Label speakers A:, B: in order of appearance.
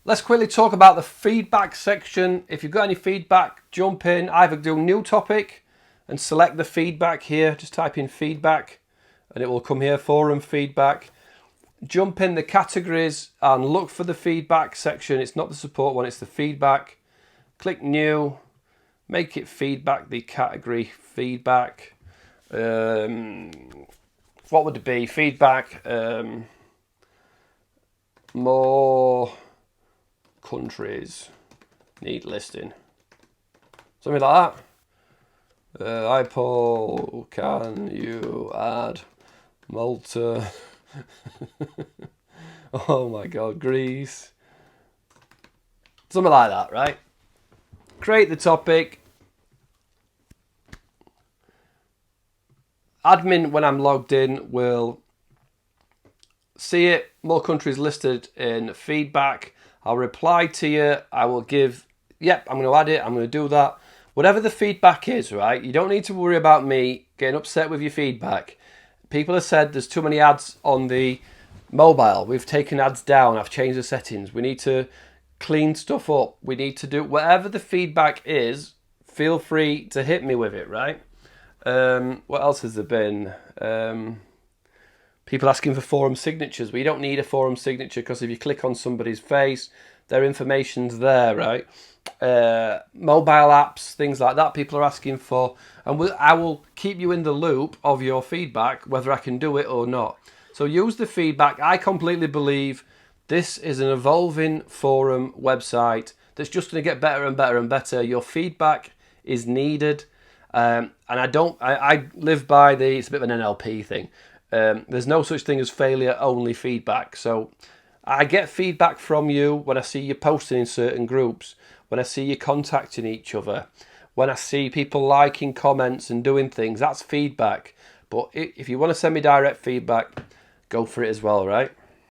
A: Let's quickly talk about the feedback section. If you've got any feedback, jump in, either do new topic and select the feedback here. Just type in feedback and it will come here, forum feedback. Jump in the categories and look for the feedback section. It's not the support one, it's the feedback. Click new, make it feedback, the category feedback. What would it be? Feedback, more countries need listing. Something like that. Hi Paul, can you add Malta? Oh my God, Greece. Something like that, right? Create the topic. Admin, when I'm logged in, will see it. More countries listed in feedback. I'll reply to you. I will give, yep, I'm going to add it. I'm going to do that. Whatever the feedback is, right? You don't need to worry about me getting upset with your feedback. People have said there's too many ads on the mobile. We've taken ads down. I've changed the settings. We need to clean stuff up. We need to do whatever the feedback is. Feel free to hit me with it, right? What else has there been? People asking for forum signatures. Well, you don't need a forum signature because if you click on somebody's face, their information's there, right? Mobile apps, things like that, people are asking for. And I will keep you in the loop of your feedback, whether I can do it or not. So use the feedback. I completely believe this is an evolving forum website that's just going to get better and better and better. Your feedback is needed. And I live by it's a bit of an NLP thing. There's no such thing as failure, only feedback. So I get feedback from you when I see you posting in certain groups, when I see you contacting each other, when I see people liking comments and doing things. That's feedback. But if you want to send me direct feedback, go for it as well, right?